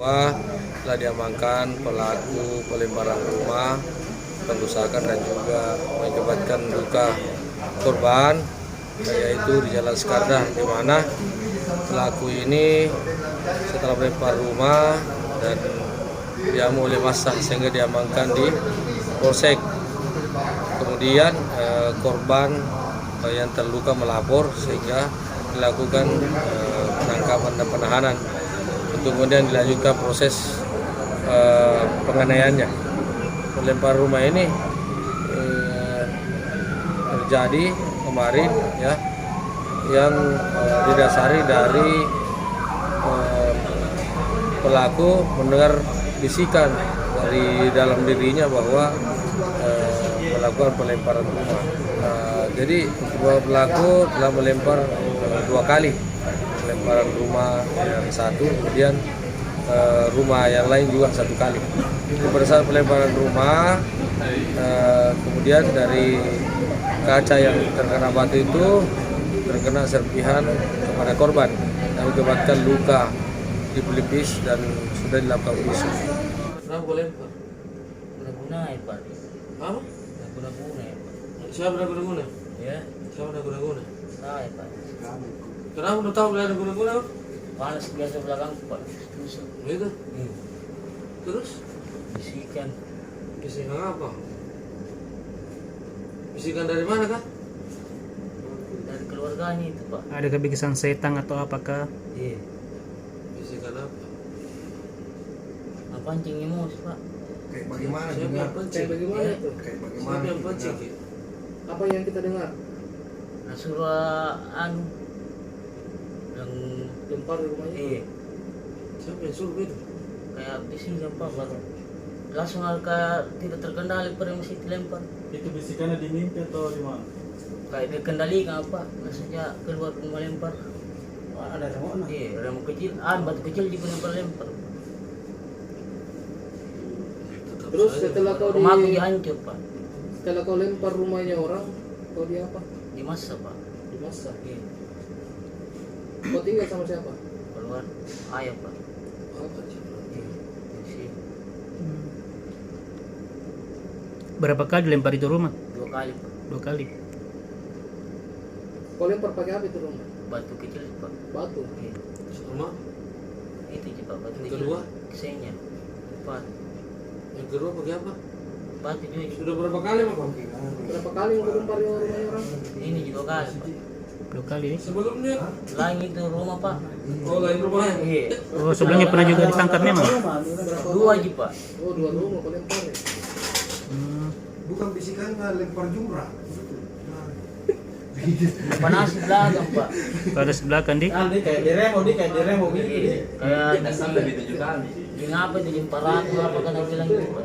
Wah, telah diamankan pelaku pelemparan rumah, perusakan dan juga mengakibatkan luka korban, yaitu di Jalan Sekardah, di mana pelaku ini setelah melempar rumah dan diamu oleh massa sehingga diamankan di Polsek. Kemudian korban yang terluka melapor sehingga dilakukan penangkapan dan penahanan. Kemudian dilanjutkan proses penganiayaannya. Pelempar rumah ini terjadi kemarin ya, yang didasari dari pelaku mendengar bisikan dari dalam dirinya bahwa melakukan pelemparan rumah. Jadi pelaku telah melempar 2 kali. Pelemparan rumah yang satu, kemudian rumah yang lain juga 1 kali. Pada saat pelemparan rumah, kemudian dari kaca yang terkena batu itu terkena serpihan kepada korban dan mengakibatkan luka di pelipis dan sudah dilakukan visum. Kenapa lempar? Guna-guna ya Pak. Apa? Guna-guna ya Pak. Siapa yang guna-guna? Ya, Siapa yang guna-guna? saya Pak. Kenapa udah tahu ada guna-guna? Panas biasa belakang Pak. Tusuk. Gitu. Terus? Bisikan. Bisikan apa? Bisikan dari mana kah? Dari keluarganya itu Pak. Ada kebiasaan setan atau apakah? Iya. Bisikan apa? Pancing emosi Pak. Kayak bagaimana Siapa dengar? yang pancing? Kayak Siapa bagaimana yang pancing? dengar? Apa yang kita dengar? Nah suruh yang Lempar di rumahnya? iya Siapa yang suruh itu? kayak bisikan Pak baru. Langsung kayak tidak terkendali pada mesti dilempar. Itu bisikannya di mimpi atau di mana? Kayak dikendalikan apa? Maksudnya keluar melempar. Ada remote. Iya, remote kecil, batu kecil juga lempar-lempar. Terus setelah kau Rumah aku dihancur Pak. setelah kau lempar rumahnya orang, kau di apa? Di masa Pak. Dimasak. Iya. Kau tinggal sama siapa? Keluar ayah Pak. Apa sih? Iya. Di sini. Berapa kali dilempar itu rumah? 2 kali Pak. 2 kali. Kau lempar pakai apa itu rumah? Batu kecil Pak. Batu. Iya. Rumah? Itu sih Pak, batu Yang kecil. kedua? Kesennya. 4. Yang kedua pakai apa? Batu juga. Sudah berapa kali Pak? Berapa kali kau lempar rumahnya orang? Ini juga kali Pak. 2 kali. Sebelumnya? Lain itu rumah Pak. Oh, lain rumahnya? Iya. Oh, sebelumnya pernah juga ditangkap memang. 2 aja Pak. Oh, 2 rumah kau lempar ya? Bukan bisikannya lempar jumrah. Panas belakang Pak. Pada sebelah kan di. Dia kayak di remo Iya. Kayak di ngapa itu di parat apa kan bilang gitu Pak.